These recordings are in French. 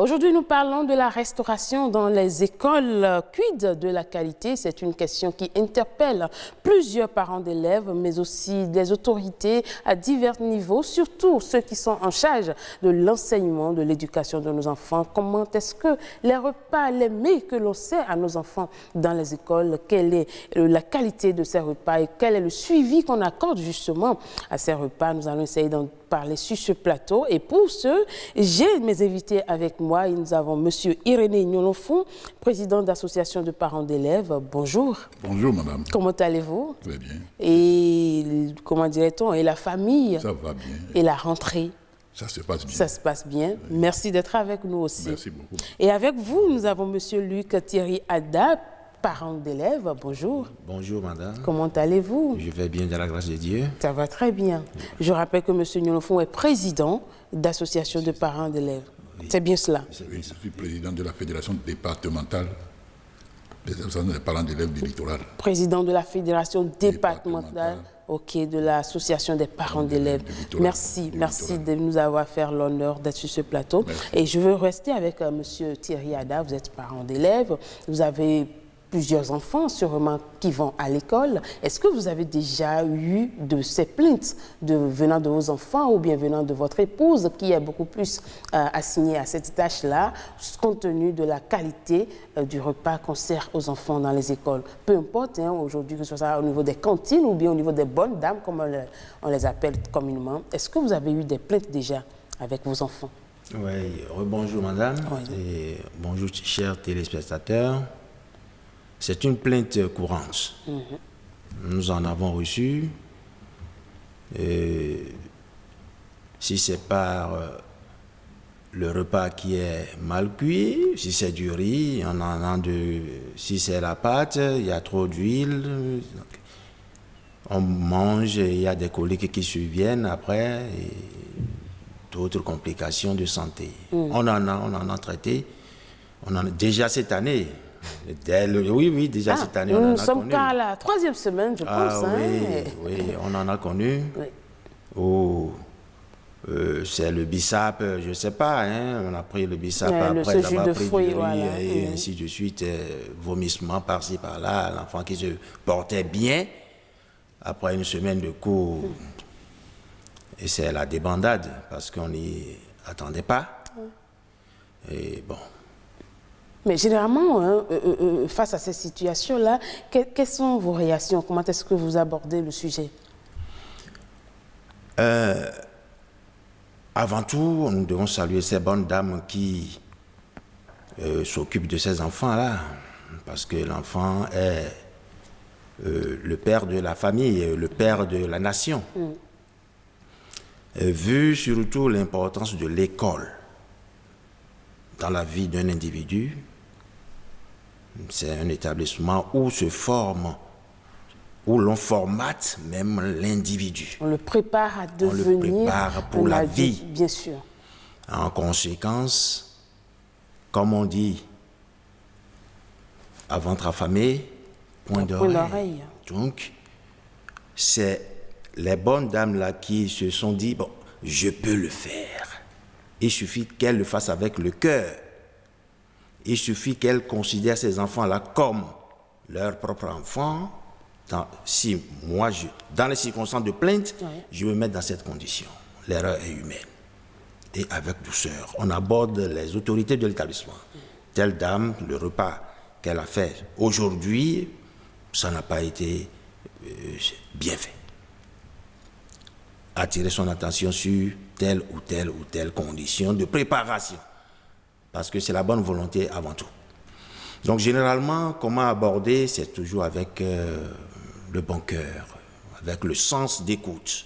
Aujourd'hui, nous parlons de la restauration dans les écoles. Quid de la qualité? C'est une question qui interpelle plusieurs parents d'élèves, mais aussi des autorités à divers niveaux, surtout ceux qui sont en charge de l'enseignement, de l'éducation de nos enfants. Comment est-ce que les repas, les mets que l'on sert à nos enfants dans les écoles, quelle est la qualité de ces repas et quel est le suivi qu'on accorde justement à ces repas? Nous allons essayer d'en parler sur ce plateau. Et pour ce, j'ai mes invités avec moi. Et nous avons M. Irénée Gnolofon, président d'association de parents d'élèves. Bonjour. Bonjour, madame. Comment allez-vous? Très bien. Et comment dirait-on? Et la famille? Ça va bien. Et la rentrée? Ça se passe bien. Ça se passe bien. Oui. Merci d'être avec nous aussi. Merci beaucoup. Et avec vous, nous avons M. Luc Thierry Ada, parent d'élèves. Bonjour. Bonjour, madame. Comment allez-vous? Je vais bien, de la grâce de Dieu. Ça va très bien. Je rappelle que M. Gnolofon est président d'association de parents d'élèves. Oui. C'est bien cela? Oui, je suis président de la fédération départementale des associations des parents d'élèves du littoral. Président de la fédération départementale. Ok, de l'association des parents d'élèves. Merci de nous avoir fait l'honneur d'être sur ce plateau. Merci. Et je veux rester avec M. Thierry Ada. Vous êtes parent d'élèves. Vous avez plusieurs enfants sûrement qui vont à l'école. Est-ce que vous avez déjà eu de ces plaintes venant de vos enfants ou bien venant de votre épouse qui est beaucoup plus assignée à cette tâche-là, compte tenu de la qualité du repas qu'on sert aux enfants dans les écoles? Peu importe, hein, aujourd'hui, que ce soit au niveau des cantines ou bien au niveau des bonnes dames, comme on les appelle communément. Est-ce que vous avez eu des plaintes déjà avec vos enfants? Oui, bonjour madame, oui. Et bonjour chers téléspectateurs. C'est une plainte courante. Nous en avons reçu. Si c'est par le repas qui est mal cuit, si c'est du riz, on en a si c'est la pâte, il y a trop d'huile. On mange, il y a des coliques qui surviennent après, et d'autres complications de santé. On en a traité. On en a déjà cette année. Oui, déjà cette année, on en a connu. Nous sommes qu'à la 3e semaine, je pense. Oui, on en a connu. Oui. C'est le bissap, je ne sais pas, hein, on a pris le bissap après d'avoir pris fruits, du riz, voilà. et ainsi de suite, vomissement par-ci, par-là, l'enfant qui se portait bien, après une semaine de cours, et c'est la débandade, parce qu'on n'y attendait pas. Et bon. Mais généralement, face à ces situations-là, quelles sont vos réactions? Comment est-ce que vous abordez le sujet? Avant tout, nous devons saluer ces bonnes dames qui s'occupent de ces enfants-là, parce que l'enfant est le père de la famille, le père de la nation. Vu surtout l'importance de l'école dans la vie d'un individu, c'est un établissement où se forme, où l'on formate même l'individu. On le prépare à devenir. On le prépare pour la vie. Bien sûr. En conséquence, comme on dit, à ventre affamé, point d'oreille. Donc, c'est les bonnes dames là qui se sont dit, bon, je peux le faire. Il suffit qu'elles le fassent avec le cœur. Il suffit qu'elles considèrent ces enfants-là comme leurs propres enfants. Si moi, dans les circonstances de plainte, je me mets dans cette condition. L'erreur est humaine. Et avec douceur, on aborde les autorités de l'établissement. Telle dame, le repas qu'elle a fait aujourd'hui, ça n'a pas été bien fait. Attirer son attention sur telle ou telle condition de préparation. Parce que c'est la bonne volonté avant tout. Donc généralement, comment aborder? C'est toujours avec le bon cœur, avec le sens d'écoute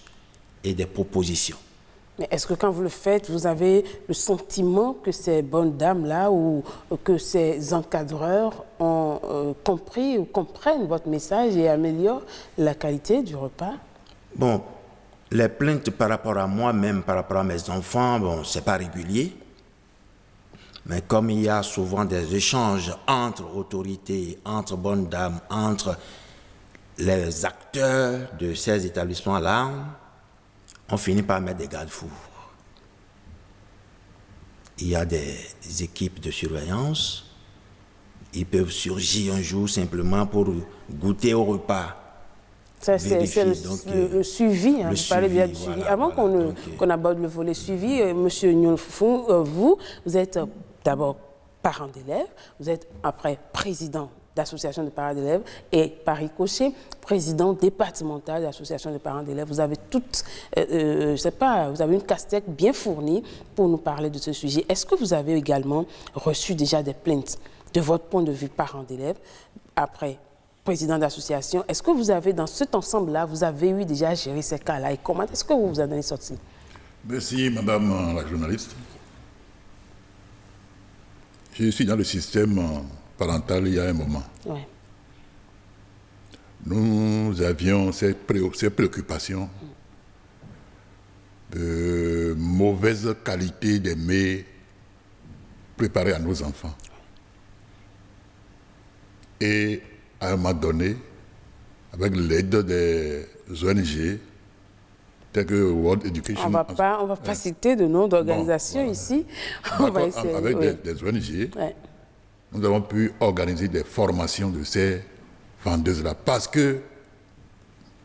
et des propositions. Mais est-ce que quand vous le faites, vous avez le sentiment que ces bonnes dames-là ou que ces encadreurs ont compris ou comprennent votre message et améliorent la qualité du repas? Bon, les plaintes par rapport à moi-même, par rapport à mes enfants, bon, c'est pas régulier. Mais comme il y a souvent des échanges entre autorités, entre bonnes dames, entre les acteurs de ces établissements-là, on finit par mettre des garde-fous. il y a des équipes de surveillance. Ils peuvent surgir un jour simplement pour goûter au repas. C'est le suivi, hein, vous parlez bien du suivi. Avant qu'on aborde le volet suivi, Monsieur Nyoulfoufou, vous êtes d'abord parent d'élèves, vous êtes après président d'association de parents d'élèves et par ricochet, président départemental de l'association de parents d'élèves. Vous avez je sais pas, vous avez une casquette bien fournie pour nous parler de ce sujet. Est-ce que vous avez également reçu déjà des plaintes de votre point de vue parent d'élèves après président d'association? Est-ce que vous avez, dans cet ensemble-là, vous avez eu déjà à gérer ces cas-là et comment est-ce que vous vous en êtes sorti? Merci, madame la journaliste. Je suis dans le système parental il y a un moment. Ouais. Nous avions ces préoccupations de mauvaise qualité des mets préparés à nos enfants. Et à un moment donné, avec l'aide des ONG, telles que World Education... On ne va pas citer de nom d'organisation ici. On va essayer, avec des ONG, nous avons pu organiser des formations de ces vendeuses-là. Parce que,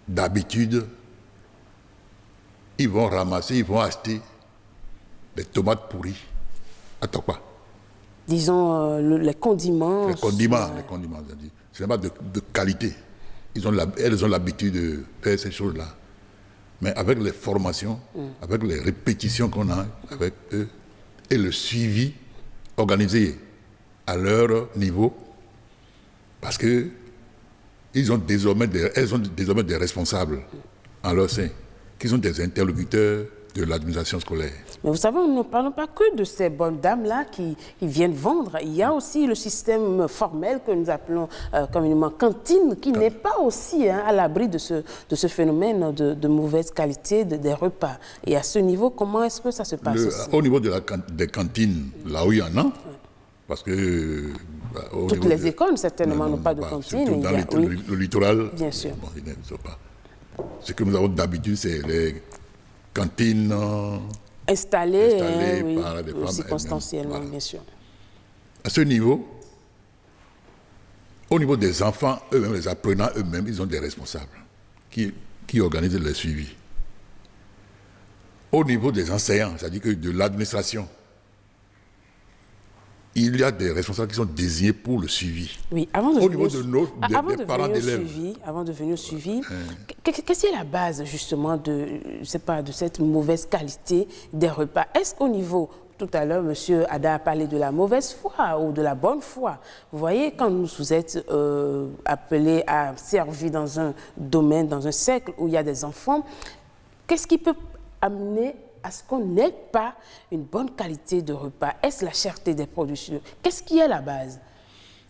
d'habitude, ils vont ramasser, ils vont acheter des tomates pourries à Tokpa. Disons, les condiments. Les condiments, ce n'est pas de qualité. Elles ont l'habitude de faire ces choses-là. Mais avec les formations, avec les répétitions qu'on a avec eux, et le suivi organisé à leur niveau, parce que elles ont désormais des responsables en leur sein, qui sont des interlocuteurs de l'administration scolaire. Mais vous savez, nous ne parlons pas que de ces bonnes dames-là qui viennent vendre. Il y a aussi le système formel que nous appelons communément cantine, qui n'est pas aussi à l'abri de ce phénomène de mauvaise qualité des repas. Et à ce niveau, comment est-ce que ça se passe aussi? Au niveau des cantines, là où il y en a, parce que... Toutes les écoles, certainement, n'ont pas de cantine. Surtout dans le littoral, bien sûr. Bon, ils ne sont pas. Ce que nous avons d'habitude, c'est les cantines installées par des femmes circonstanciellement, bien sûr. À ce niveau, au niveau des enfants eux-mêmes, les apprenants eux-mêmes, ils ont des responsables qui organisent le suivi. Au niveau des enseignants, c'est-à-dire que de l'administration, il y a des responsables qui sont désignés pour le suivi. Oui, avant de venir au suivi, qu'est-ce qui est la base justement de cette mauvaise qualité des repas? Est-ce qu'au niveau, tout à l'heure, M. Ada a parlé de la mauvaise foi ou de la bonne foi. Vous voyez, quand vous êtes appelé à servir dans un domaine, dans un cercle où il y a des enfants, qu'est-ce qui peut amener à ce qu'on n'ait pas une bonne qualité de repas? Est-ce la cherté des productions? Qu'est-ce qui est la base?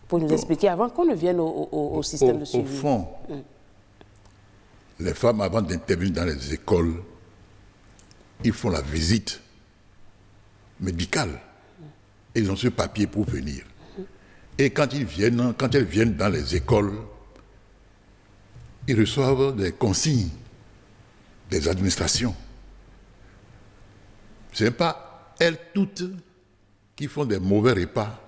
Pour nous expliquer avant qu'on ne vienne au système de suivi. Au fond, les femmes, avant d'intervenir dans les écoles, ils font la visite médicale. Ils ont ce papier pour venir. Et quand elles viennent dans les écoles, ils reçoivent des consignes des administrations. Ce n'est pas elles toutes qui font des mauvais repas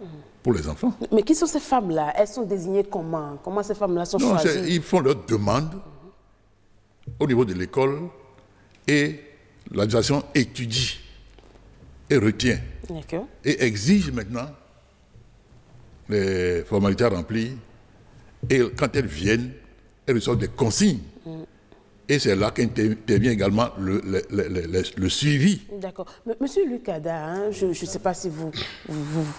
pour les enfants. Mais qui sont ces femmes-là? Elles sont désignées comment? Comment ces femmes-là sont choisies? Ils font leur demande au niveau de l'école et l'administration étudie et retient. Et exige maintenant les formalités remplies. Et quand elles viennent, elles reçoivent des consignes. Et c'est là qu'intervient également le suivi. D'accord. Monsieur Luc Ada, je ne sais pas si vous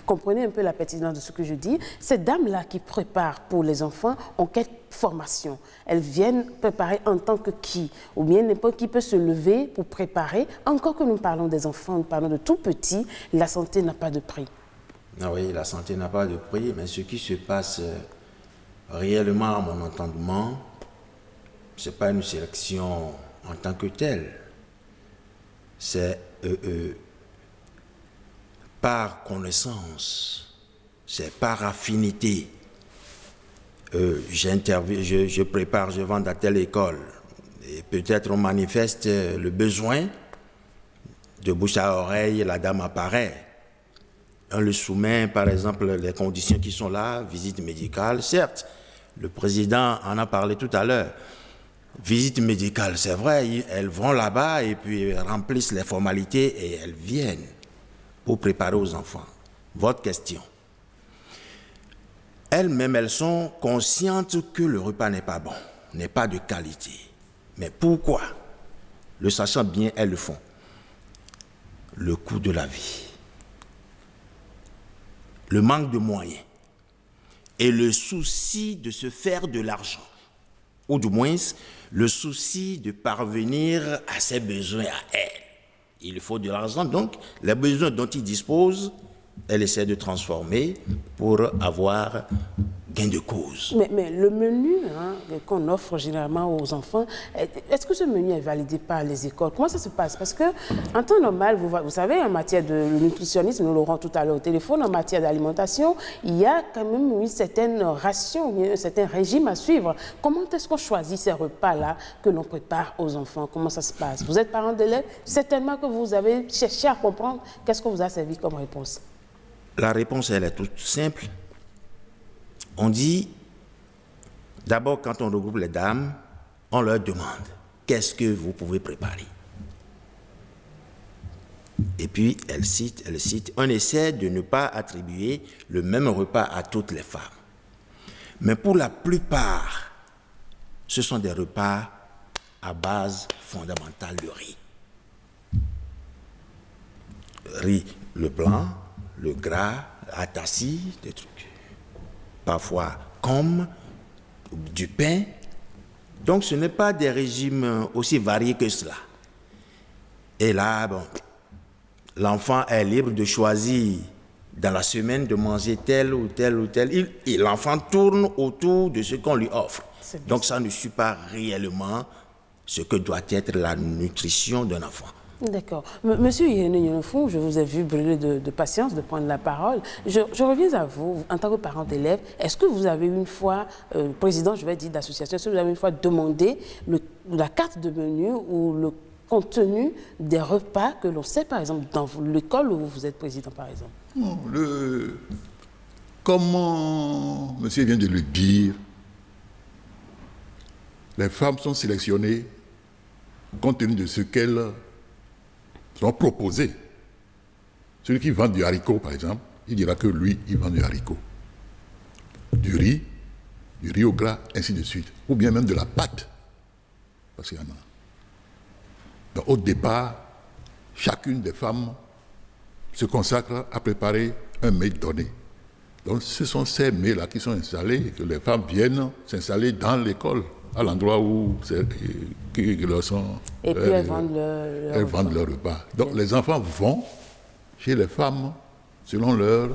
comprenez un peu la pertinence de ce que je dis. Ces dames-là qui préparent pour les enfants ont quelle formation? Elles viennent préparer en tant que qui? Ou bien n'importe qui peut se lever pour préparer? Encore que nous parlons des enfants, nous parlons de tout petits, la santé n'a pas de prix. Ah oui, la santé n'a pas de prix, mais ce qui se passe réellement à mon entendement, ce n'est pas une sélection en tant que telle. C'est par connaissance, c'est par affinité. Je prépare, je vends à telle école. Et peut-être on manifeste le besoin, de bouche à oreille, la dame apparaît. on le soumet, par exemple, les conditions qui sont là, visite médicale, certes, le président en a parlé tout à l'heure. Visite médicale, c'est vrai, elles vont là-bas et puis remplissent les formalités et elles viennent pour préparer aux enfants. Votre question. Elles-mêmes, elles sont conscientes que le repas n'est pas bon, n'est pas de qualité. Mais pourquoi? Le sachant bien, elles le font. Le coût de la vie, le manque de moyens et le souci de se faire de l'argent, ou du moins le souci de parvenir à ses besoins à elle. Il faut de l'argent, donc les besoins dont il dispose, elle essaie de transformer pour avoir gain de cause. Mais le menu qu'on offre généralement aux enfants, est-ce que ce menu est validé par les écoles? Comment ça se passe? Parce qu'en temps normal, vous savez, en matière de nutritionnisme, nous l'aurons tout à l'heure au téléphone, en matière d'alimentation, il y a quand même une certaine ration, un certain régime à suivre. Comment est-ce qu'on choisit ces repas-là que l'on prépare aux enfants? Comment ça se passe? Vous êtes parent d'élèves, certainement que vous avez cherché à comprendre qu'est-ce qu'on vous a servi comme réponse. La réponse, elle est toute simple. On dit, d'abord, quand on regroupe les dames, on leur demande, qu'est-ce que vous pouvez préparer? Et puis, elle cite, on essaie de ne pas attribuer le même repas à toutes les femmes. Mais pour la plupart, ce sont des repas à base fondamentale de riz. Riz, le blanc, le gras, la tassie, des trucs. Parfois comme du pain. Donc ce n'est pas des régimes aussi variés que cela. Et là, bon, l'enfant est libre de choisir dans la semaine de manger tel ou tel ou tel. L'enfant tourne autour de ce qu'on lui offre. Donc ça ne suit pas réellement ce que doit être la nutrition d'un enfant. D'accord. Monsieur Yenefou, je vous ai vu brûler de patience, de prendre la parole. Je reviens à vous, en tant que parent d'élève. Est-ce que vous avez une fois, président, je vais dire, d'association, est-ce que vous avez une fois demandé la carte de menu ou le contenu des repas que l'on sait, par exemple, dans l'école où vous êtes président, par exemple? Non, comment monsieur vient de le dire, les femmes sont sélectionnées compte tenu de ce qu'elles sont proposées. Celui qui vend du haricot, par exemple, il dira que lui, il vend du haricot. Du riz au gras, ainsi de suite. Ou bien même de la pâte. Parce qu'il y en a. Donc, au départ, chacune des femmes se consacre à préparer un mets donné. Donc, ce sont ces mets-là qui sont installés, que les femmes viennent s'installer dans l'école, à l'endroit où qui leur sont... Et puis elles vendent leur repas. Donc les enfants vont chez les femmes selon leur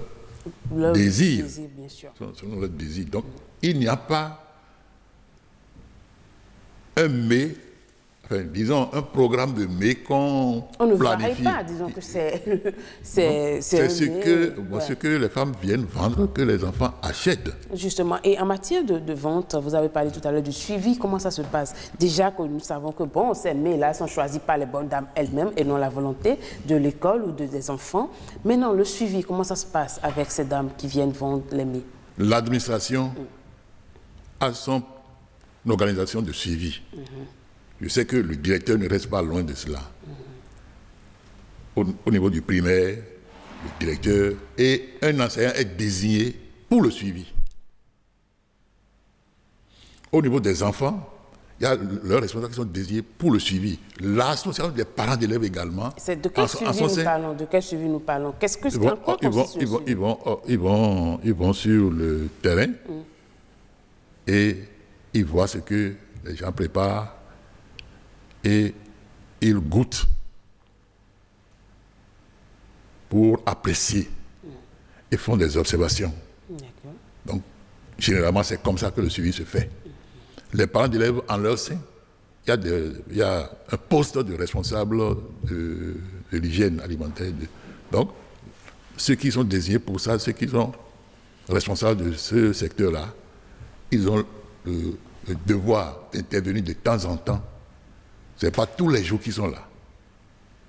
désir. Bien sûr. Selon leur désir. Donc il n'y a pas un mets, enfin disons un programme de mets qu'on planifie. On ne varie pas, disons que c'est ce que les femmes viennent vendre, que les enfants achètent. Justement, et en matière de vente, vous avez parlé tout à l'heure du suivi, comment ça se passe? Déjà que nous savons que bon, ces mets-là sont choisis par les bonnes dames elles-mêmes et non la volonté de l'école ou des enfants. Maintenant, le suivi, comment ça se passe avec ces dames qui viennent vendre les mets? L'administration a son organisation de suivi. Je sais que le directeur ne reste pas loin de cela. Au niveau du primaire, le directeur et un enseignant est désigné pour le suivi. Au niveau des enfants, il y a leurs responsables qui sont désignés pour le suivi. L'association des parents d'élèves également. C'est de quel suivi nous parlons? De quel suivi nous parlons? Qu'est-ce que ils vont sur le terrain et ils voient ce que les gens préparent et ils goûtent pour apprécier et font des observations. Donc, généralement, c'est comme ça que le suivi se fait. Les parents d'élèves, en leur sein, il y a un poste de responsable de l'hygiène alimentaire. Donc, ceux qui sont désignés pour ça, ceux qui sont responsables de ce secteur-là, ils ont le devoir d'intervenir de temps en temps. Ce n'est pas tous les jours qu'ils sont là.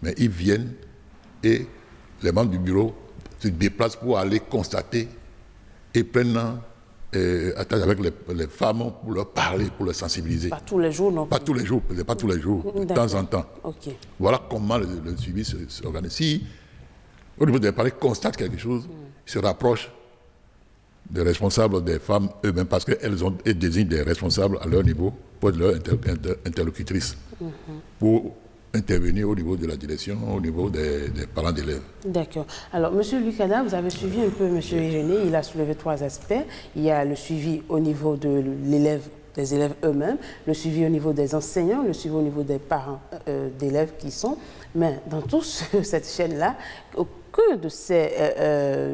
Mais ils viennent et les membres du bureau se déplacent pour aller constater et prennent attache avec les femmes pour leur parler, pour les sensibiliser. Pas tous les jours non plus. Pas tous les jours, peut-être pas tous les jours, de temps en temps. Okay. Voilà comment le suivi s'organise. Si, au niveau des parents, constatent quelque chose, ils se rapprochent des responsables des femmes eux-mêmes, parce qu'elles désignent des responsables à leur niveau pour être leur interlocutrices, pour intervenir au niveau de la direction, au niveau des parents d'élèves. D'accord. Alors, M. Lucada, vous avez suivi un peu M. Irénée, il a soulevé 3 aspects. Il y a le suivi au niveau de l'élève, des élèves eux-mêmes, le suivi au niveau des enseignants, le suivi au niveau des parents d'élèves qui sont. Mais dans toute cette chaîne-là, aucun de ces,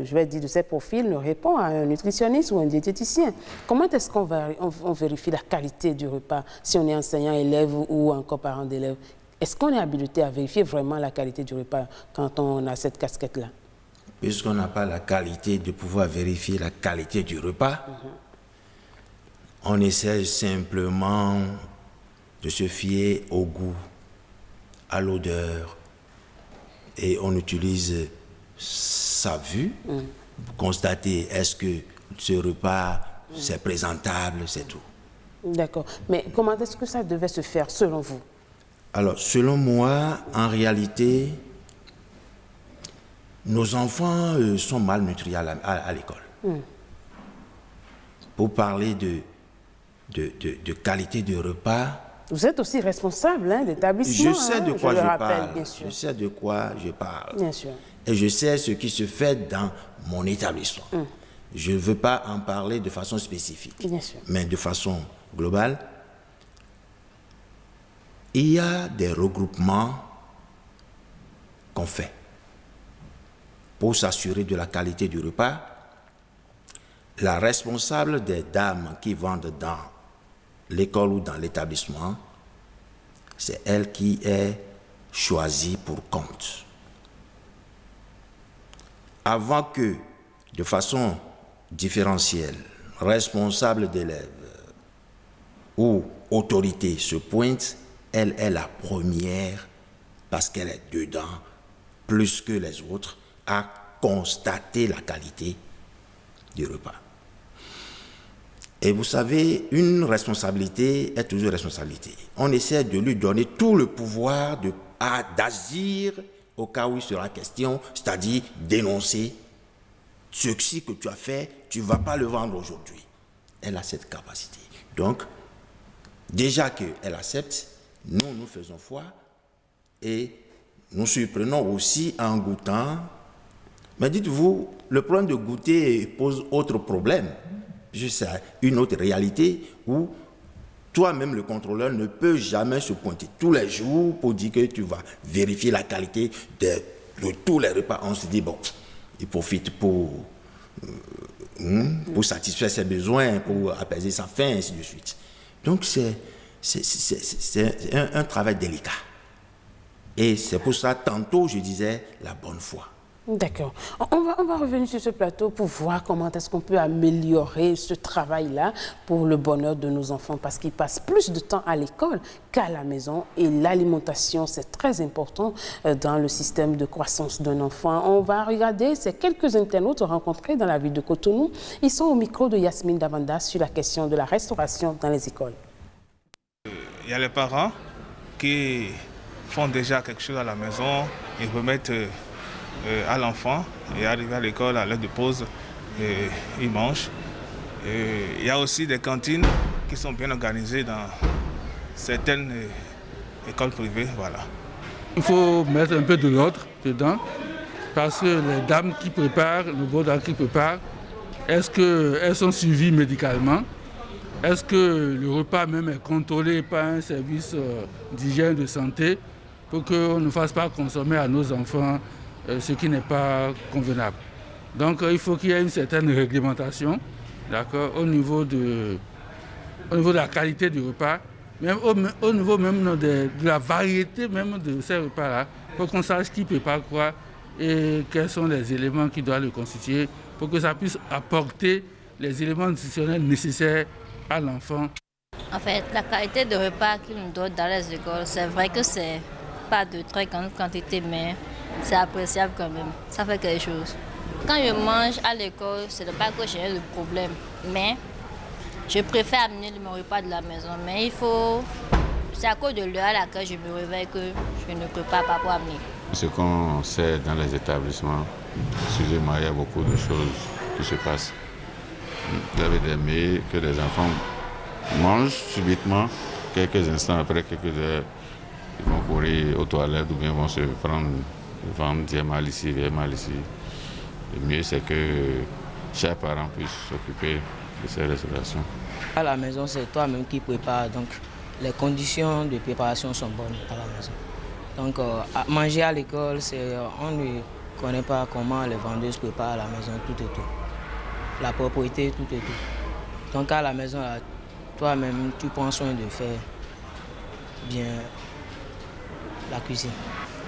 de ces profils ne répond à un nutritionniste ou un diététicien. Comment est-ce qu'on vérifie la qualité du repas si on est enseignant, élève ou encore parent d'élèves? Est-ce qu'on est habilité à vérifier vraiment la qualité du repas quand on a cette casquette-là? Puisqu'on n'a pas la qualité de pouvoir vérifier la qualité du repas, on essaie simplement de se fier au goût, à l'odeur, et on utilise sa vue pour constater est-ce que ce repas c'est présentable, c'est tout. D'accord. Mais comment est-ce que ça devait se faire selon vous? Alors, selon moi, en réalité, nos enfants sont malnutris à l'école. Pour parler de qualité de repas... Vous êtes aussi responsable d'établissement. Je sais de quoi je parle. Bien sûr. Je sais de quoi je parle. Bien sûr. Et je sais ce qui se fait dans mon établissement. Je ne veux pas en parler de façon spécifique, bien sûr, mais de façon globale. Il y a des regroupements qu'on fait pour s'assurer de la qualité du repas. La responsable des dames qui vendent dans l'école ou dans l'établissement, c'est elle qui est choisie pour compte. Avant que, de façon différentielle, responsable d'élèves ou autorité se pointe, elle est la première, parce qu'elle est dedans, plus que les autres, à constater la qualité du repas. Et vous savez, une responsabilité est toujours responsabilité. On essaie de lui donner tout le pouvoir d'agir au cas où il sera question, c'est-à-dire dénoncer ceci que tu as fait, tu ne vas pas le vendre aujourd'hui. Elle a cette capacité. Donc, déjà qu'elle accepte, nous faisons foi et nous surprenons aussi en goûtant. Mais dites-vous, le problème de goûter pose autre problème. C'est une autre réalité où toi-même, le contrôleur, ne peut jamais se pointer tous les jours pour dire que tu vas vérifier la qualité de tous les repas. On se dit, bon, il profite pour satisfaire ses besoins, pour apaiser sa faim, et ainsi de suite. Donc, c'est un travail délicat. Et c'est pour ça, tantôt, je disais la bonne foi. D'accord. On va revenir sur ce plateau pour voir comment est-ce qu'on peut améliorer ce travail-là pour le bonheur de nos enfants, parce qu'ils passent plus de temps à l'école qu'à la maison et l'alimentation, c'est très important dans le système de croissance d'un enfant. On va regarder ces quelques internautes rencontrés dans la ville de Cotonou. Ils sont au micro de Yasmine Davanda sur la question de la restauration dans les écoles. Il y a les parents qui font déjà quelque chose à la maison, ils remettent à l'enfant et arrivé à l'école à l'heure de pause, il mange. Il y a aussi des cantines qui sont bien organisées dans certaines écoles privées. Voilà. Il faut mettre un peu de l'ordre dedans parce que les dames qui préparent, le beau dames qui préparent, est-ce qu'elles sont suivies médicalement? Est-ce que le repas même est contrôlé par un service d'hygiène de santé pour qu'on ne fasse pas consommer à nos enfants ce qui n'est pas convenable. Donc il faut qu'il y ait une certaine réglementation, d'accord, au niveau de la qualité du repas, même au niveau même de la variété même de ces repas-là, pour qu'on sache qui prépare quoi et quels sont les éléments qui doivent le constituer pour que ça puisse apporter les éléments nutritionnels nécessaires à l'enfant. En fait, la qualité de repas qu'ils nous donnent dans les écoles, c'est vrai que c'est pas de très grande quantité, mais c'est appréciable quand même. Ça fait quelque chose. Quand je mange à l'école, ce n'est pas que j'ai le problème, mais je préfère amener mon repas de la maison. Mais il faut... C'est à cause de l'heure à laquelle je me réveille que je ne prépare pas pour amener. Ce qu'on sait dans les établissements, excusez-moi, il y a beaucoup de choses qui se passent. Vous avez des mets que les enfants mangent subitement, quelques instants après, quelques heures, ils vont courir aux toilettes ou bien vont se prendre le ventre, dire mal ici, viens mal ici. Le mieux, c'est que chaque parent puisse s'occuper de ces restaurations. À la maison, c'est toi-même qui prépares, donc les conditions de préparation sont bonnes à la maison. Donc, manger à l'école, on ne connaît pas comment les vendeuses préparent à la maison, tout et tout. La propriété, tout et tout. Donc, à la maison, toi-même, tu prends soin de faire bien la cuisine.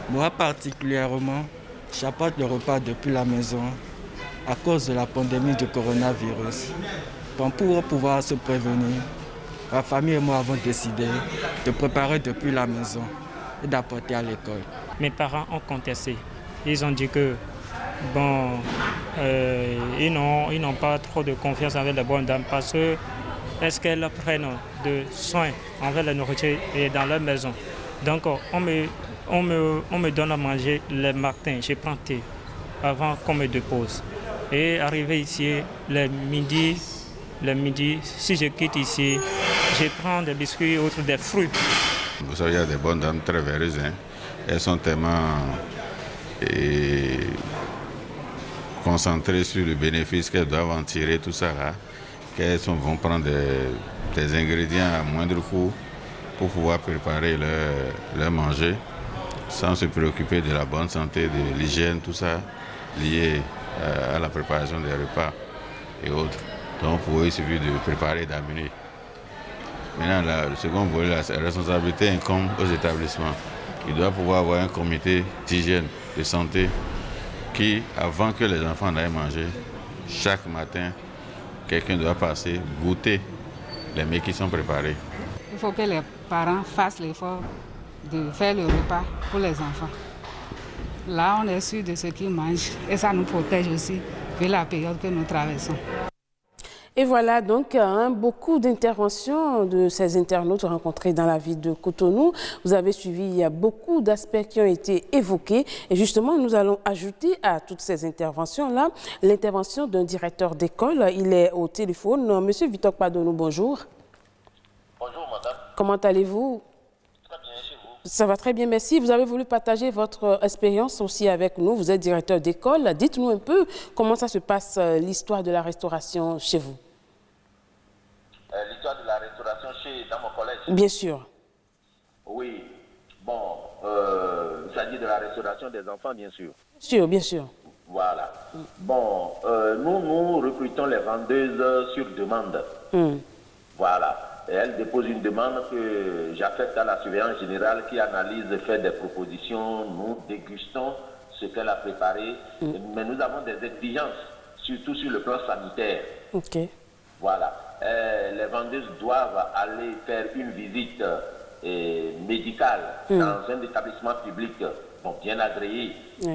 Moi, particulièrement, j'apporte le repas depuis la maison à cause de la pandémie du coronavirus. Donc, pour pouvoir se prévenir, ma famille et moi avons décidé de préparer depuis la maison et d'apporter à l'école. Mes parents ont contesté. Ils ont dit que ils n'ont pas trop de confiance avec les bonnes dames parce que est-ce qu'elles prennent de soins envers la nourriture et dans leur maison. Donc on me donne à manger le matin, je prends thé avant qu'on me dépose. Et arrivé ici, le midi, si je quitte ici, je prends des biscuits ou des fruits. Vous savez, il y a des bonnes dames très véreuses. Elles sont tellement concentrées sur le bénéfice qu'elles doivent en tirer, tout ça là, qu'elles vont prendre des ingrédients à moindre coût pour pouvoir préparer leur manger sans se préoccuper de la bonne santé, de l'hygiène, tout ça lié à la préparation des repas et autres. Donc pour eux, il suffit de préparer et d'amener. Maintenant, le second volet, la responsabilité incombe aux établissements. Ils doivent pouvoir avoir un comité d'hygiène, de santé, qui, avant que les enfants n'aillent manger, chaque matin, quelqu'un doit passer, goûter les mets qui sont préparés. Il faut que les parents fassent l'effort de faire le repas pour les enfants. Là, on est sûr de ce qu'ils mangent et ça nous protège aussi vu la période que nous traversons. Et voilà donc beaucoup d'interventions de ces internautes rencontrés dans la ville de Cotonou. Vous avez suivi, il y a beaucoup d'aspects qui ont été évoqués. Et justement, nous allons ajouter à toutes ces interventions-là l'intervention d'un directeur d'école. Il est au téléphone. Monsieur Vitok Padonou, bonjour. Bonjour, madame. Comment allez-vous? Très bien, chez vous. Ça va très bien, merci. Vous avez voulu partager votre expérience aussi avec nous. Vous êtes directeur d'école. Dites-nous un peu comment ça se passe, l'histoire de la restauration chez vous. L'histoire de la restauration dans mon collège? Bien sûr. Oui. Bon, il s'agit de la restauration des enfants, bien sûr. Bien sûr. Voilà. Bon, nous recrutons les vendeuses sur demande. Voilà. Et elles déposent une demande que j'affecte à la surveillance générale qui analyse, fait des propositions. Nous dégustons ce qu'elle a préparé. Mais nous avons des exigences, surtout sur le plan sanitaire. OK. Voilà. Les vendeuses doivent aller faire une visite médicale dans un établissement public bien agréé.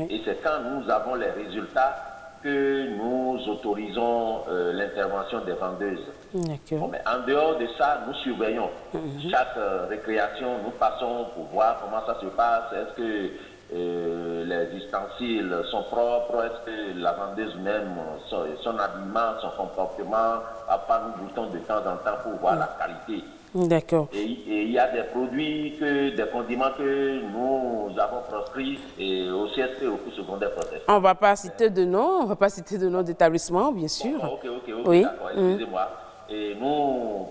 Et c'est quand nous avons les résultats que nous autorisons l'intervention des vendeuses. Bon, mais en dehors de ça, nous surveillons. Chaque récréation, nous passons pour voir comment ça se passe. Est-ce que les ustensiles sont propres? Est-ce que la vendeuse même, son habillement, son comportement, à part nous boutons de temps en temps pour voir la qualité. D'accord. Et il y a des produits, des condiments que nous avons proscrits et au CSP, au cours secondaire protestant. On ne va pas citer de nom, d'établissement, bien sûr. Ok, oui. D'accord, excusez-moi. Et nous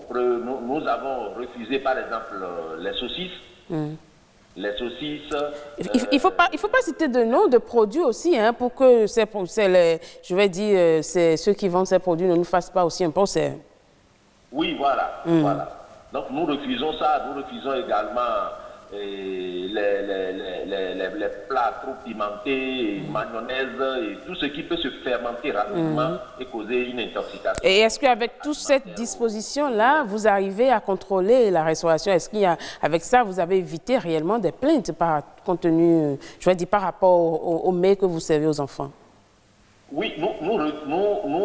avons refusé, par exemple, les saucisses. Les saucisses. Il faut pas citer de nom de produits aussi, pour que c'est ceux qui vendent ces produits ne nous fassent pas aussi un procès. Oui, voilà. Donc nous refusons ça. Nous refusons également les plats trop pimentés, mayonnaise et tout ce qui peut se fermenter rapidement et causer une intoxication. Et est-ce qu'avec toute cette disposition-là, vous arrivez à contrôler la restauration? Est-ce qu'avec ça, vous avez évité réellement des plaintes par rapport aux mets que vous servez aux enfants? Oui, nous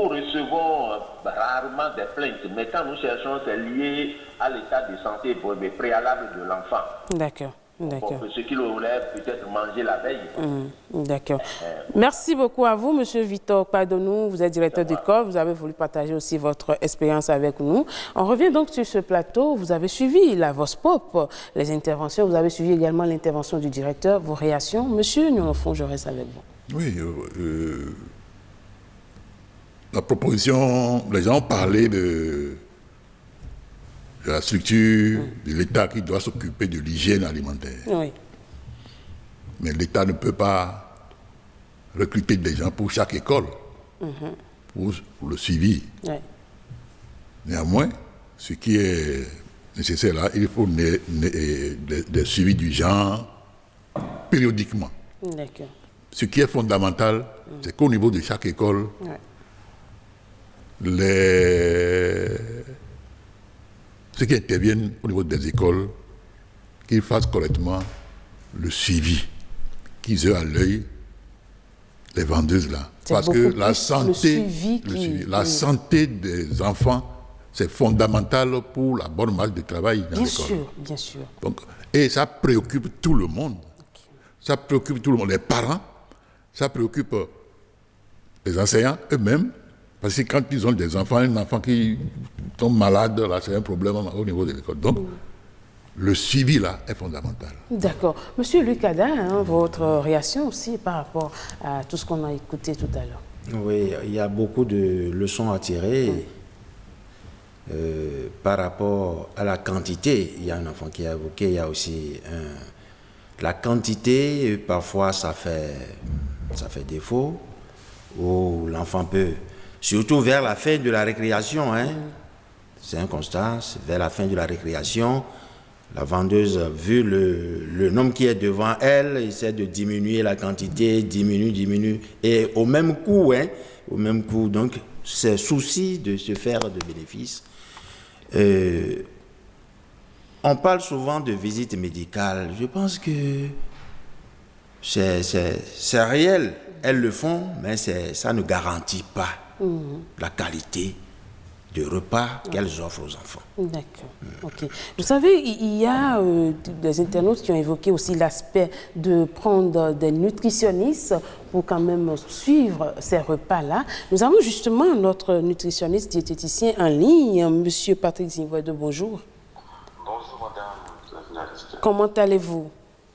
recevons rarement des plaintes, mais quand nous cherchons, c'est lié à l'état de santé préalable de l'enfant. D'accord. D'accord. Ce qui le relève peut-être manger la veille. D'accord. Merci beaucoup à vous, Monsieur Victor Padonou. Vous êtes directeur d'école. Vous avez voulu partager aussi votre expérience avec nous. On revient donc sur ce plateau. Vous avez suivi la Vospop, les interventions. Vous avez suivi également l'intervention du directeur. Vos réactions. Monsieur Nyolofon, je reste avec vous. Oui. La proposition, les gens ont parlé de la structure de l'État qui doit s'occuper de l'hygiène alimentaire. Oui. Mais l'État ne peut pas recruter des gens pour chaque école, pour le suivi. Oui. Néanmoins, ce qui est nécessaire là, il faut des suivis du genre périodiquement. D'accord. Ce qui est fondamental, c'est qu'au niveau de chaque école, ceux qui interviennent au niveau des écoles, qu'ils fassent correctement le suivi, qu'ils aient à l'œil les vendeuses là. Parce que la santé des enfants, c'est fondamental pour la bonne marche du travail dans l'école. Bien sûr. Donc, et ça préoccupe tout le monde. Ça préoccupe tout le monde, les parents, ça préoccupe les enseignants eux-mêmes. Parce que quand ils ont des enfants, un enfant qui tombe malade, là, c'est un problème au niveau de l'école. Donc, le suivi, là, est fondamental. D'accord. Monsieur Lucada, votre réaction aussi par rapport à tout ce qu'on a écouté tout à l'heure. Oui, il y a beaucoup de leçons à tirer par rapport à la quantité. Il y a un enfant qui a évoqué, il y a aussi la quantité, parfois ça fait défaut, où l'enfant peut... Surtout vers la fin de la récréation, c'est un constat, vers la fin de la récréation, la vendeuse, vu le nombre qui est devant elle, essaie de diminuer la quantité, diminue, et au même coup, donc c'est souci de se faire de bénéfices. On parle souvent de visite médicale, je pense que c'est réel, elles le font, mais ça ne garantit pas la qualité de repas qu'elles offrent aux enfants. D'accord. Ok. Vous savez, il y a des internautes qui ont évoqué aussi l'aspect de prendre des nutritionnistes pour quand même suivre ces repas-là. Nous avons justement notre nutritionniste diététicien en ligne, M. Patrick Zingwedo. Bonjour. Bonjour, madame la journaliste. Comment allez-vous?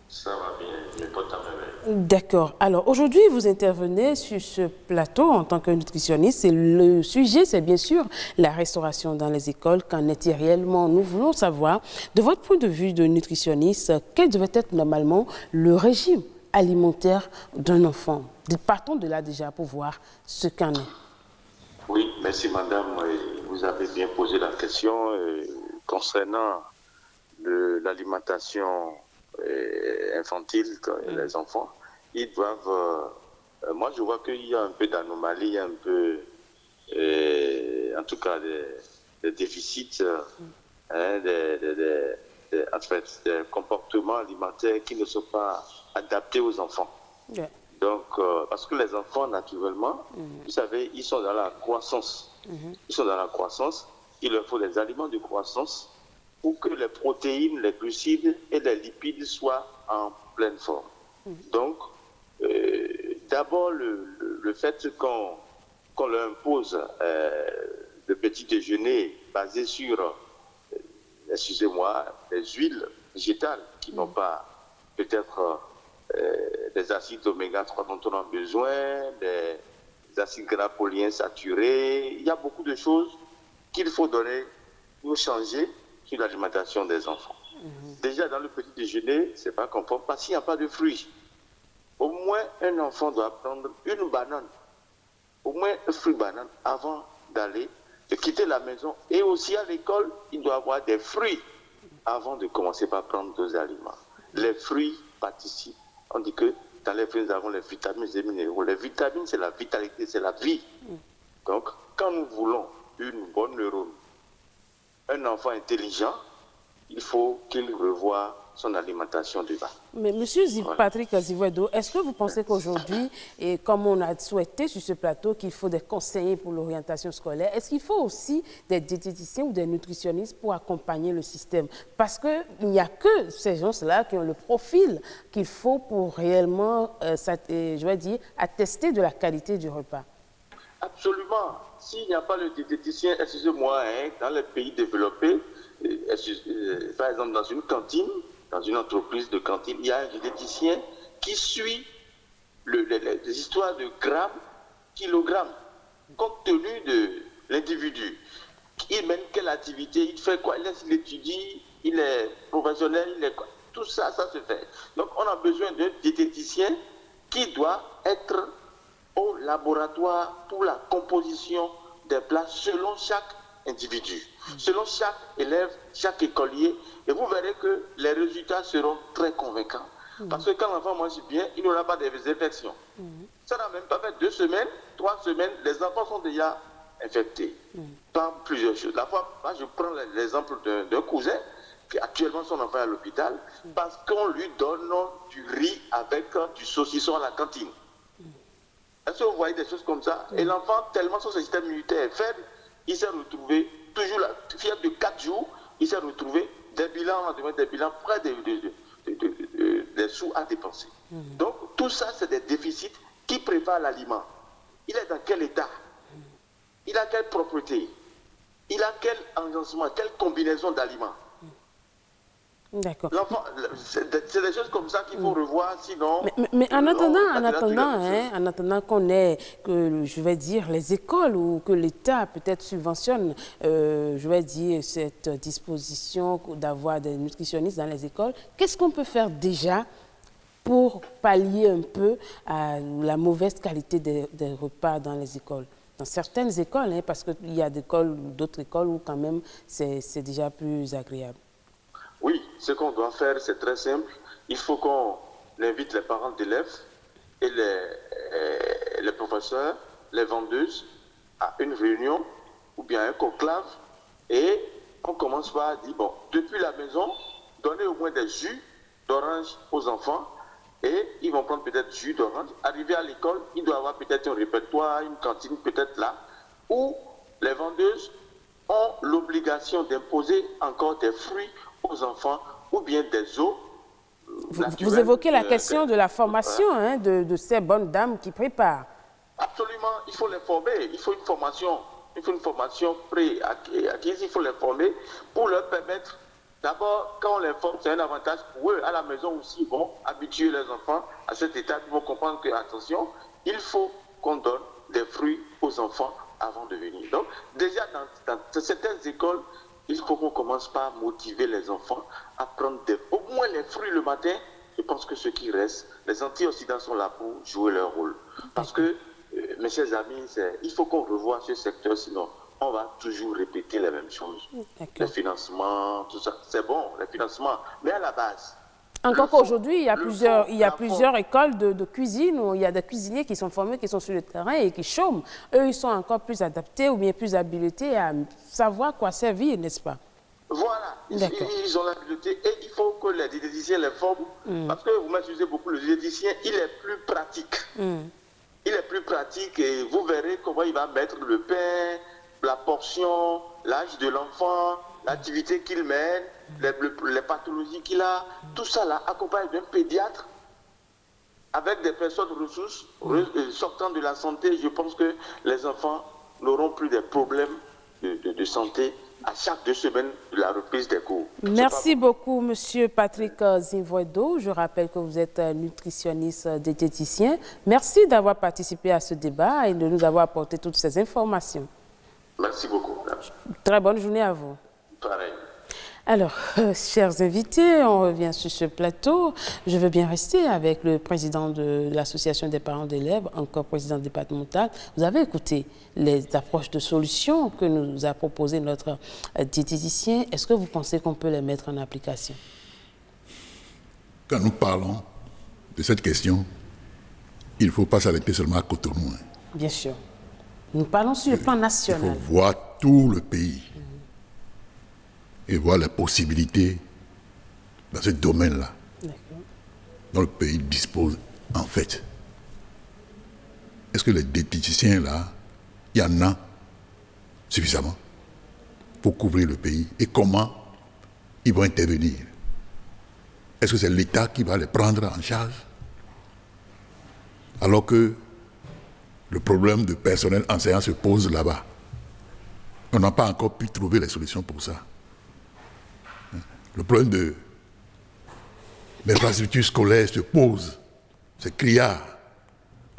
Ça va bien, je me porte à merveille. D'accord. Alors, aujourd'hui, vous intervenez sur ce plateau en tant que nutritionniste. Et le sujet, c'est bien sûr la restauration dans les écoles. Qu'en est-il réellement? Nous voulons savoir, de votre point de vue de nutritionniste, quel devrait être normalement le régime alimentaire d'un enfant? Partons de là déjà pour voir ce qu'en est. Oui, merci madame. Vous avez bien posé la question concernant l'alimentation infantile, les enfants. Ils doivent... moi, je vois qu'il y a un peu d'anomalie, il y a un peu, en tout cas, des déficits, en fait, des comportements alimentaires qui ne sont pas adaptés aux enfants. Yeah. Donc, parce que les enfants, naturellement, vous savez, ils sont dans la croissance. Ils sont dans la croissance. Il leur faut des aliments de croissance pour que les protéines, les glucides et les lipides soient en pleine forme. Donc, d'abord, le fait qu'on leur impose le petit déjeuner basé sur, excusez-moi, des huiles végétales qui n'ont pas peut-être des acides oméga 3 dont on a besoin, des acides gras polyinsaturés. Il y a beaucoup de choses qu'il faut donner pour changer sur l'alimentation des enfants. Déjà, dans le petit déjeuner, c'est pas conforme parce qu'il n'y a pas de fruits. Au moins, un enfant doit prendre une banane, au moins un fruit banane avant de quitter la maison. Et aussi à l'école, il doit avoir des fruits avant de commencer par prendre d'autres aliments. Les fruits participent. On dit que dans les fruits, nous avons les vitamines et minéraux. Les vitamines, c'est la vitalité, c'est la vie. Donc, quand nous voulons une bonne neurone, un enfant intelligent, il faut qu'il revoie son alimentation de base. Mais monsieur Patrick Zivouedo, est-ce que vous pensez qu'aujourd'hui, et comme on a souhaité sur ce plateau qu'il faut des conseillers pour l'orientation scolaire, est-ce qu'il faut aussi des diététiciens ou des nutritionnistes pour accompagner le système? Parce qu'il n'y a que ces gens-là qui ont le profil qu'il faut pour réellement, je vais dire, attester de la qualité du repas. Absolument. S'il n'y a pas le diététicien, excusez-moi, dans les pays développés, par exemple dans une cantine, dans une entreprise de cantine, il y a un diététicien qui suit les histoires de grammes, kilogrammes, compte tenu de l'individu. Il mène quelle activité, il fait quoi, il étudie, il est professionnel, il est quoi. Tout ça, ça se fait. Donc on a besoin d'un diététicien qui doit être au laboratoire pour la composition des plats selon chaque individu, selon chaque élève, chaque écolier, et vous verrez que les résultats seront très convaincants. Parce que quand l'enfant mange bien, il n'aura pas des infections. Ça n'a même pas fait 2 semaines, 3 semaines, les enfants sont déjà infectés par plusieurs choses. La fois, moi, je prends l'exemple d'un cousin qui actuellement son enfant est à l'hôpital parce qu'on lui donne du riz avec du saucisson à la cantine. Est-ce que vous voyez des choses comme ça? Et l'enfant, tellement son système immunitaire est faible, il s'est retrouvé, toujours la fièvre de 4 jours, il s'est retrouvé des bilans près des sous à dépenser. Donc, tout ça, c'est des déficits qui préparent l'aliment. Il est dans quel état? Il a quelle propreté? Il a quel agencement, quelle combinaison d'aliments? D'accord. C'est des choses comme ça qu'il faut revoir, sinon... Mais en attendant qu'on ait, je vais dire, les écoles ou que l'État peut-être subventionne, je vais dire, cette disposition d'avoir des nutritionnistes dans les écoles, qu'est-ce qu'on peut faire déjà pour pallier un peu à la mauvaise qualité des repas dans les écoles? Dans certaines écoles, parce qu'il y a d'autres écoles où quand même c'est déjà plus agréable. Oui, ce qu'on doit faire, c'est très simple. Il faut qu'on invite les parents d'élèves et les professeurs, les vendeuses à une réunion ou bien un conclave et on commence par dire, bon, depuis la maison, donnez au moins des jus d'orange aux enfants et ils vont prendre peut-être jus d'orange. Arrivé à l'école, il doit y avoir peut-être un répertoire, une cantine peut-être là, où les vendeuses ont l'obligation d'imposer encore des fruits aux enfants ou bien des eaux. Vous évoquez la question de la formation de ces bonnes dames qui préparent. Absolument, il faut les former. Il faut une formation pré-acquise. Il faut les former pour leur permettre. D'abord, quand on les forme, c'est un avantage pour eux. À la maison aussi, ils vont habituer les enfants à cet état. Ils vont comprendre que, attention, il faut qu'on donne des fruits aux enfants avant de venir. Donc, déjà, dans certaines écoles, il faut qu'on commence par motiver les enfants à prendre au moins les fruits le matin. Je pense que ce qui reste, les antioxydants sont là pour jouer leur rôle. Parce que, mes chers amis, il faut qu'on revoie ce secteur, sinon on va toujours répéter les mêmes choses. Les financements, tout ça, c'est bon, les financements, mais à la base. Encore qu'aujourd'hui, il y a plusieurs écoles de cuisine où il y a des cuisiniers qui sont formés, qui sont sur le terrain et qui chôment. Eux, ils sont encore plus adaptés ou bien plus habilités à savoir quoi servir, n'est-ce pas? Voilà, ils ont l'habileté et il faut que les diététiciens les forment. Parce que vous m'excusez beaucoup, le diététicien, il est plus pratique. Il est plus pratique et vous verrez comment il va mettre le pain, la portion, l'âge de l'enfant, l'activité qu'il mène, les pathologies qu'il a, tout ça là, accompagné d'un pédiatre, avec des personnes ressources, sortant de la santé, je pense que les enfants n'auront plus de problèmes de santé à chaque 2 semaines de la reprise des cours. Merci beaucoup, Monsieur Patrick Zivouedo. Je rappelle que vous êtes nutritionniste diététicien. Merci d'avoir participé à ce débat et de nous avoir apporté toutes ces informations. Merci beaucoup. Très bonne journée à vous. Pareil. Alors, chers invités, on revient sur ce plateau. Je veux bien rester avec le président de l'association des parents d'élèves, encore président départemental. Vous avez écouté les approches de solutions que nous a proposées notre diététicien. Est-ce que vous pensez qu'on peut les mettre en application? Quand nous parlons de cette question, il ne faut pas s'arrêter seulement à Cotonou. Bien sûr. Nous parlons sur le plan national. Il faut voir tout le pays et voir les possibilités dans ce domaine-là, dont le pays dispose en fait. Est-ce que les diététiciens, là, il y en a suffisamment pour couvrir le pays? Et comment ils vont intervenir? Est-ce que c'est l'État qui va les prendre en charge? Alors que le problème de personnel enseignant se pose là-bas. On n'a pas encore pu trouver les solutions pour ça. Le problème de l'infrastructure scolaire se pose. C'est criard.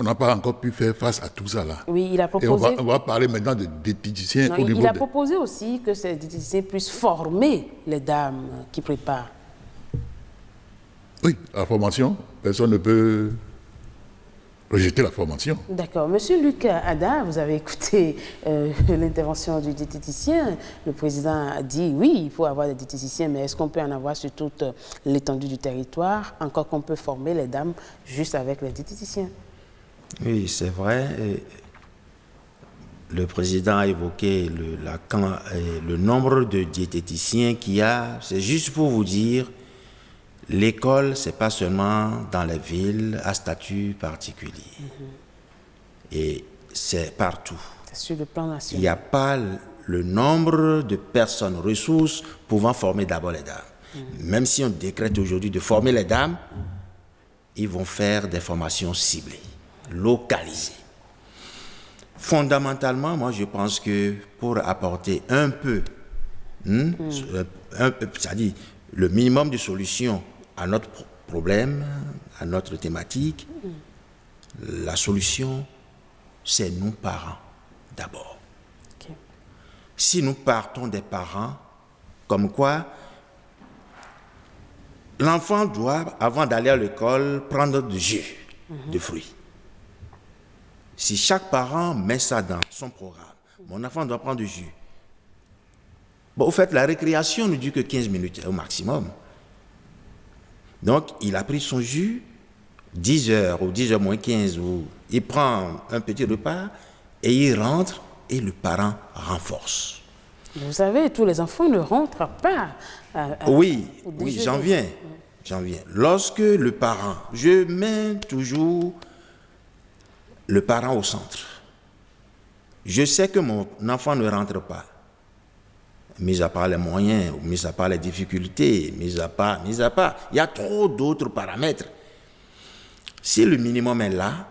On n'a pas encore pu faire face à tout ça là. Oui, il a proposé... Et on va parler maintenant de diététiciens au niveau Il a proposé aussi que ces diététiciens puissent former les dames qui préparent. Oui, la formation, personne ne peut rejeter la formation. D'accord. Monsieur Luc Ada, vous avez écouté l'intervention du diététicien. Le président a dit oui, il faut avoir des diététiciens, mais est-ce qu'on peut en avoir sur toute l'étendue du territoire, encore qu'on peut former les dames juste avec les diététiciens? Oui, c'est vrai. Le président a évoqué le nombre de diététiciens qu'il y a. C'est juste pour vous dire, l'école, ce n'est pas seulement dans les villes à statut particulier. Et c'est partout. C'est sur le plan national. Il n'y a pas le nombre de personnes, ressources pouvant former d'abord les dames. Même si on décrète aujourd'hui de former les dames, ils vont faire des formations ciblées, localisées. Fondamentalement, moi je pense que pour apporter un peu, c'est-à-dire le minimum de solutions à notre problème, à notre thématique, la solution, c'est nous parents d'abord. Okay. Si nous partons des parents, comme quoi l'enfant doit, avant d'aller à l'école, prendre du jus de fruits. Si chaque parent met ça dans son programme, mon enfant doit prendre du jus. Bon, au fait, la récréation ne dure que 15 minutes au maximum. Donc, il a pris son jus, 10h ou 10h moins 15, où il prend un petit repas et il rentre et le parent renforce. Vous savez, tous les enfants ne rentrent pas oui, j'en viens. Lorsque le parent, je mets toujours le parent au centre. Je sais que mon enfant ne rentre pas. Mis à part les moyens, mis à part les difficultés, mis à part. Il y a trop d'autres paramètres. Si le minimum est là,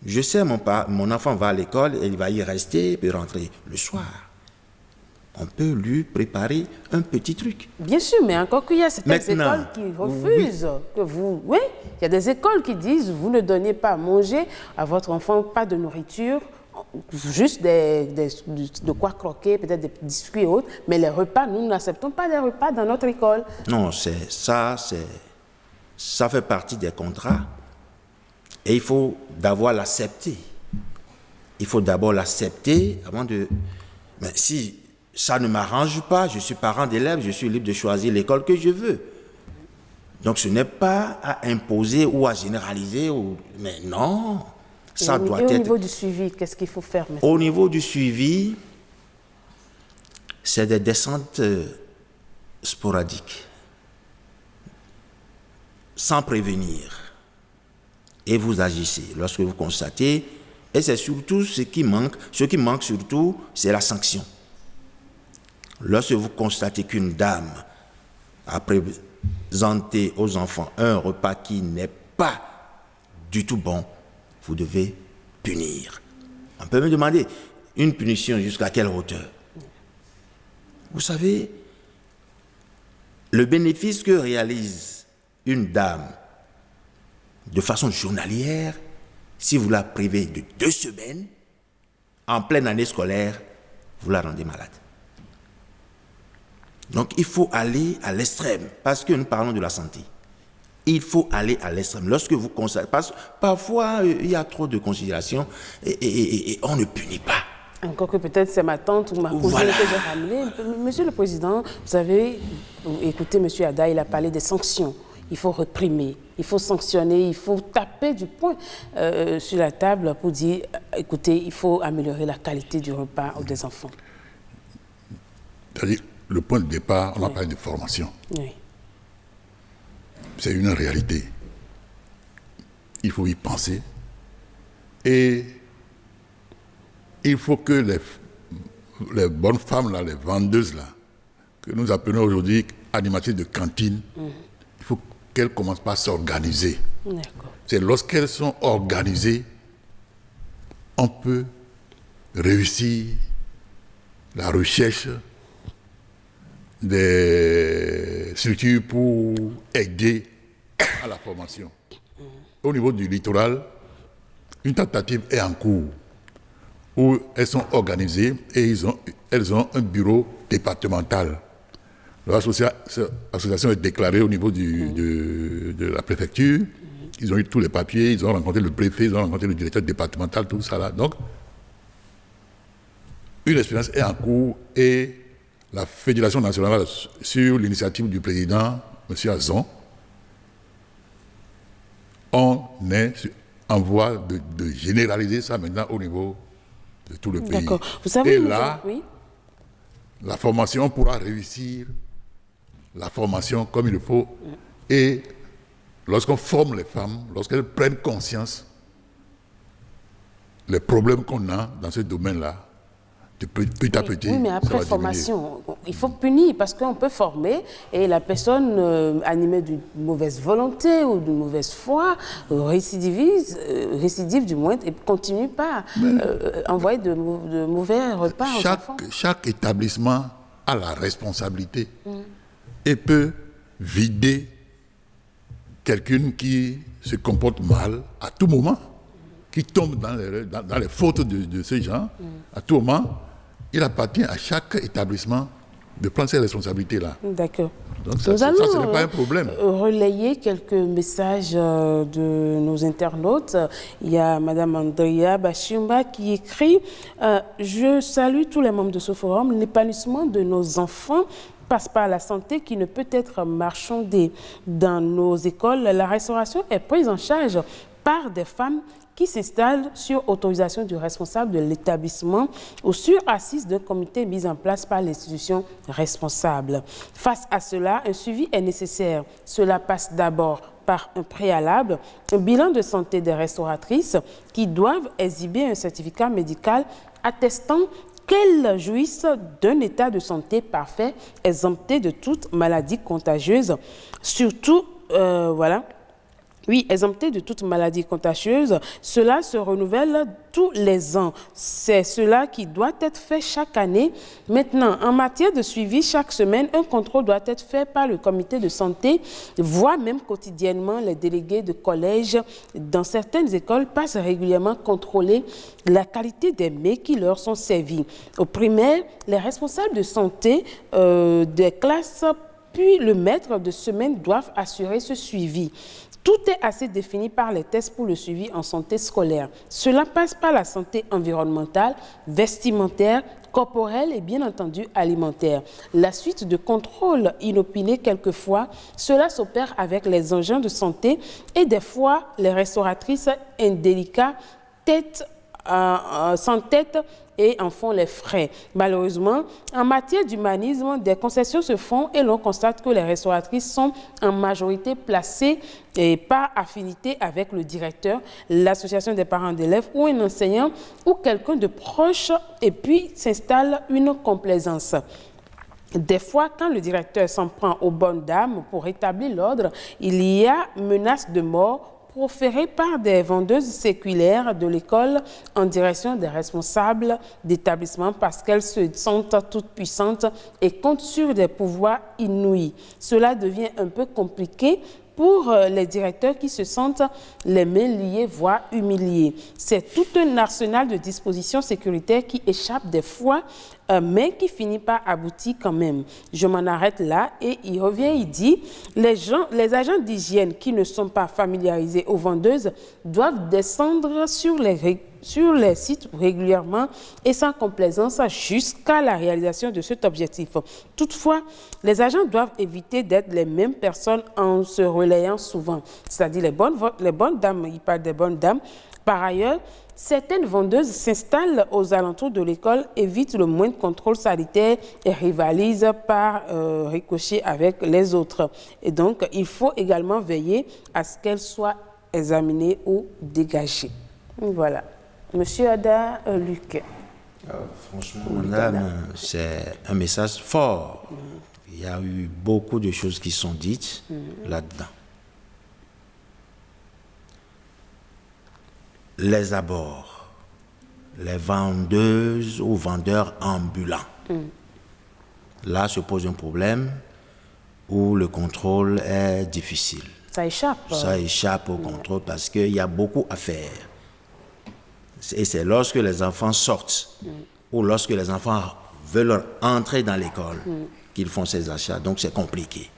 je sais mon enfant va à l'école et il va y rester et peut rentrer le soir. On peut lui préparer un petit truc. Bien sûr, mais encore qu'il y a certaines écoles qui refusent que vous... Oui, il y a des écoles qui disent vous ne donnez pas à manger à votre enfant, pas de nourriture, juste de quoi croquer, peut-être des biscuits et autres, mais les repas, nous n'acceptons pas des repas dans notre école. Non, ça fait partie des contrats et il faut d'abord l'accepter. Il faut d'abord l'accepter avant de... Mais si ça ne m'arrange pas, je suis parent d'élève, je suis libre de choisir l'école que je veux. Donc ce n'est pas à imposer ou à généraliser, mais non. Ça doit être... Au niveau du suivi, qu'est-ce qu'il faut faire maintenant? Au niveau du suivi, c'est des descentes sporadiques, sans prévenir. Et vous agissez lorsque vous constatez, et c'est surtout ce qui manque. Ce qui manque surtout, c'est la sanction. Lorsque vous constatez qu'une dame a présenté aux enfants un repas qui n'est pas du tout bon, vous devez punir. On peut me demander une punition jusqu'à quelle hauteur? Vous savez, le bénéfice que réalise une dame de façon journalière, si vous la privez de 2 semaines, en pleine année scolaire, vous la rendez malade. Donc il faut aller à l'extrême, parce que nous parlons de la santé. Il faut aller à l'extrême. Lorsque vous constatez, parce que parfois il y a trop de considération et on ne punit pas. Encore que peut-être c'est ma tante ou ma cousine que j'ai ramenée. Monsieur le Président, vous avez écouté Monsieur Ada, il a parlé des sanctions. Il faut réprimer, il faut sanctionner, il faut taper du poing sur la table pour dire, écoutez, il faut améliorer la qualité du repas des enfants. C'est-à-dire, le point de départ, on a parlé de formation. Oui. c'est une réalité. Il faut y penser. Et il faut que les bonnes femmes, là, les vendeuses, là, que nous appelons aujourd'hui animatrices de cantine, il faut qu'elles commencent par s'organiser. C'est lorsqu'elles sont organisées, on peut réussir la recherche des structures pour aider à la formation. Au niveau du littoral, une tentative est en cours où elles sont organisées et elles ont un bureau départemental. L'association est déclarée au niveau de la préfecture. Ils ont eu tous les papiers, ils ont rencontré le préfet, ils ont rencontré le directeur départemental, tout ça là. Donc, une expérience est en cours et la Fédération nationale, sur l'initiative du président, M. Azon, on est en voie de généraliser ça maintenant au niveau de tout le pays. D'accord. Vous savez, et là, la formation pourra réussir, la formation comme il le faut. Et lorsqu'on forme les femmes, lorsqu'elles prennent conscience des problèmes qu'on a dans ce domaine-là, petit à petit. Oui, mais après formation, il faut punir parce qu'on peut former et la personne animée d'une mauvaise volonté ou d'une mauvaise foi, récidive du moins, et continue pas à envoyer de mauvais repas aux enfants. Chaque établissement a la responsabilité et peut vider quelqu'un qui se comporte mal à tout moment, qui tombe dans les fautes de ces gens, à tout moment. Il appartient à chaque établissement de prendre ces responsabilités-là. D'accord. Donc ça, ce n'est pas un problème. Relayer quelques messages de nos internautes. Il y a Mme Andrea Bachimba qui écrit « Je salue tous les membres de ce forum. L'épanouissement de nos enfants passe par la santé qui ne peut être marchandée. Dans nos écoles, la restauration est prise en charge par des femmes qui s'installe sur autorisation du responsable de l'établissement ou sur assise d'un comité mis en place par l'institution responsable. Face à cela, un suivi est nécessaire. Cela passe d'abord par un préalable, un bilan de santé des restauratrices qui doivent exhiber un certificat médical attestant qu'elles jouissent d'un état de santé parfait, exempté de toute maladie contagieuse. Surtout, exempté de toute maladie contagieuse, cela se renouvelle tous les ans. C'est cela qui doit être fait chaque année. Maintenant, en matière de suivi, chaque semaine, un contrôle doit être fait par le comité de santé, voire même quotidiennement les délégués de collège. Dans certaines écoles, passent régulièrement contrôler la qualité des mets qui leur sont servis. Au primaire, les responsables de santé des classes puis le maître de semaine doivent assurer ce suivi. Tout est assez défini par les tests pour le suivi en santé scolaire. Cela passe par la santé environnementale, vestimentaire, corporelle et bien entendu alimentaire. La suite de contrôle inopinés quelquefois, cela s'opère avec les engins de santé et des fois les restauratrices indélicates, sans tête et en font les frais. Malheureusement, en matière d'humanisme, des concessions se font et l'on constate que les restauratrices sont en majorité placées et par affinité avec le directeur, l'association des parents d'élèves ou un enseignant ou quelqu'un de proche et puis s'installe une complaisance. Des fois, quand le directeur s'en prend aux bonnes dames pour rétablir l'ordre, il y a menace de mort proférée par des vendeuses séculaires de l'école en direction des responsables d'établissement parce qu'elles se sentent toutes puissantes et comptent sur des pouvoirs inouïs. Cela devient un peu compliqué pour les directeurs qui se sentent les mains liées, voire humiliés. C'est tout un arsenal de dispositions sécuritaires qui échappent des fois, mais qui finit par aboutir quand même. Je m'en arrête là et il revient, il dit, les agents d'hygiène qui ne sont pas familiarisés aux vendeuses doivent descendre sur les sites régulièrement et sans complaisance jusqu'à la réalisation de cet objectif. Toutefois, les agents doivent éviter d'être les mêmes personnes en se relayant souvent, c'est-à-dire les bonnes dames, il parle des bonnes dames. Par ailleurs, Certaines vendeuses s'installent aux alentours de l'école, évitent le moindre contrôle sanitaire et rivalisent par ricochet avec les autres. Et donc, il faut également veiller à ce qu'elles soient examinées ou dégagées. Voilà. Monsieur Ada Luc. Franchement, madame, c'est un message fort. Il y a eu beaucoup de choses qui sont dites là-dedans. Les abords, les vendeuses ou vendeurs ambulants. Là se pose un problème où le contrôle est difficile. Ça échappe. Ça échappe au contrôle parce qu'il y a beaucoup à faire. Et c'est lorsque les enfants sortent ou lorsque les enfants veulent entrer dans l'école qu'ils font ces achats. Donc c'est compliqué.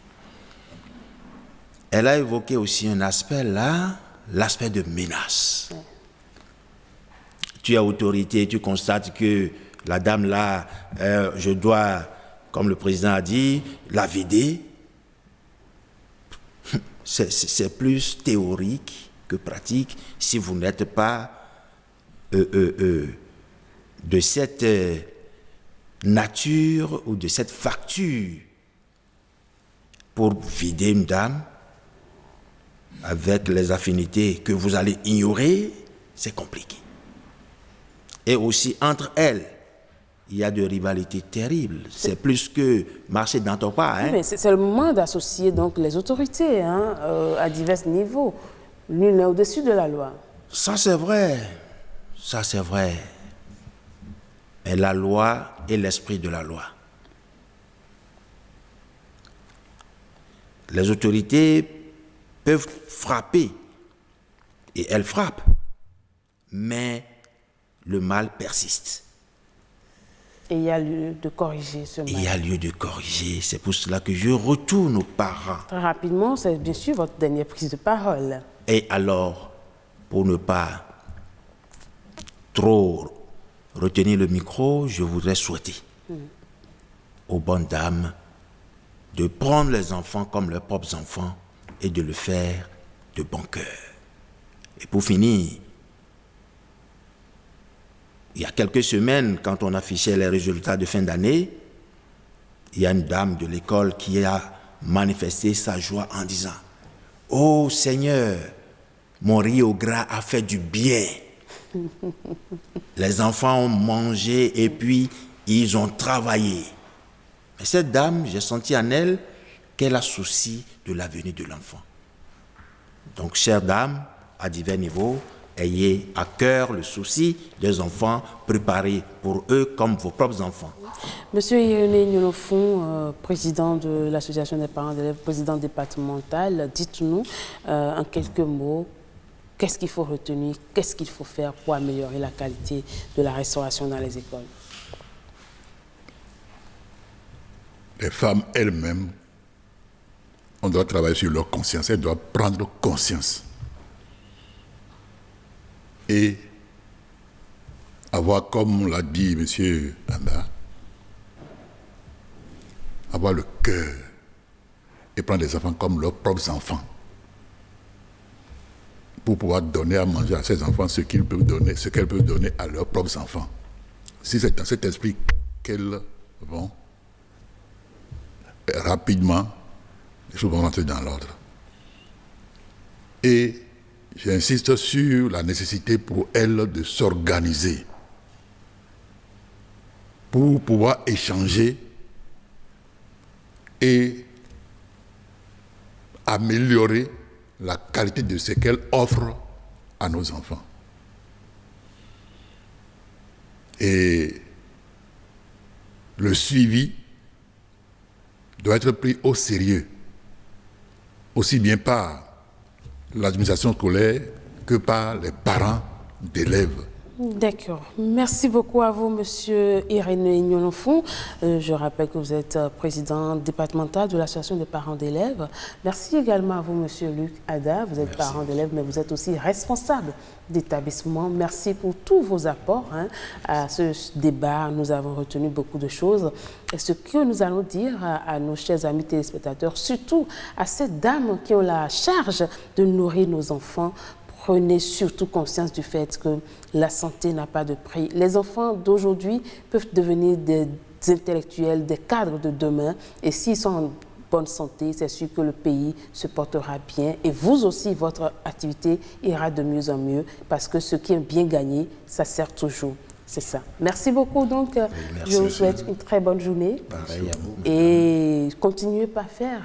Elle a évoqué aussi un aspect là, l'aspect de menace. Tu as autorité, tu constates que la dame là, je dois, comme le président a dit, la vider. C'est plus théorique que pratique si vous n'êtes pas de cette nature ou de cette facture pour vider une dame avec les affinités que vous allez ignorer, c'est compliqué. Et aussi entre elles, il y a de rivalités terribles. C'est plus que marcher dans ton pas. Oui, mais c'est le moment d'associer donc les autorités à divers niveaux. L'une est au-dessus de la loi. Ça c'est vrai. Ça c'est vrai. Mais la loi est l'esprit de la loi. Les autorités peuvent frapper. Et elles frappent. Mais le mal persiste. Et il y a lieu de corriger ce mal. Il y a lieu de corriger. C'est pour cela que je retourne aux parents. Très rapidement, c'est bien sûr votre dernière prise de parole. Et alors, pour ne pas trop retenir le micro, je voudrais souhaiter aux bonnes dames de prendre les enfants comme leurs propres enfants et de le faire de bon cœur. Et pour finir, il y a quelques semaines, quand on affichait les résultats de fin d'année, il y a une dame de l'école qui a manifesté sa joie en disant « Oh Seigneur, mon riz au gras a fait du bien. » Les enfants ont mangé et puis ils ont travaillé. Mais cette dame, j'ai senti en elle qu'elle a souci de l'avenir de l'enfant. Donc, chère dame, à divers niveaux, ayez à cœur le souci des enfants, préparés pour eux comme vos propres enfants. Monsieur Irénée Gnolofon, président de l'Association des parents d'élèves, président départemental, dites-nous en quelques mots, qu'est-ce qu'il faut retenir, qu'est-ce qu'il faut faire pour améliorer la qualité de la restauration dans les écoles? Les femmes elles-mêmes, on doit travailler sur leur conscience, elles doivent prendre conscience. Et avoir, comme l'a dit M. Anda, avoir le cœur et prendre les enfants comme leurs propres enfants pour pouvoir donner à manger à ces enfants ce qu'elles peuvent donner à leurs propres enfants. Si c'est dans cet esprit qu'elles vont rapidement, les choses vont rentrer dans l'ordre. Et j'insiste sur la nécessité pour elles de s'organiser pour pouvoir échanger et améliorer la qualité de ce qu'elles offrent à nos enfants. Et le suivi doit être pris au sérieux, aussi bien par l'administration scolaire que par les parents d'élèves. D'accord. Merci beaucoup à vous, Monsieur Irénée Gnolofon. Je rappelle que vous êtes président départemental de l'Association des parents d'élèves. Merci également à vous, Monsieur Luc Ada. Vous êtes parent d'élèves, mais vous êtes aussi responsable d'établissement. Merci pour tous vos apports à ce débat. Nous avons retenu beaucoup de choses. Et ce que nous allons dire à nos chers amis téléspectateurs, surtout à ces dames qui ont la charge de nourrir nos enfants, prenez surtout conscience du fait que la santé n'a pas de prix. Les enfants d'aujourd'hui peuvent devenir des intellectuels, des cadres de demain, et s'ils sont en bonne santé, c'est sûr que le pays se portera bien, et vous aussi, votre activité ira de mieux en mieux, parce que ce qui est bien gagné, ça sert toujours. C'est ça. Merci beaucoup. Donc, je vous souhaite une très bonne journée. Pareil à vous. Et continuez par faire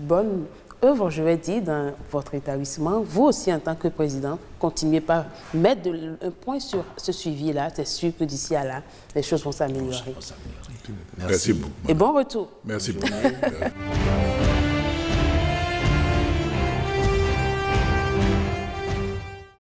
bonne œuvre, je vais dire, dans votre établissement. Vous aussi, en tant que président, continuez par mettre un point sur ce suivi-là. C'est sûr que d'ici à là, les choses vont s'améliorer. Merci beaucoup. Et bon retour. Merci beaucoup.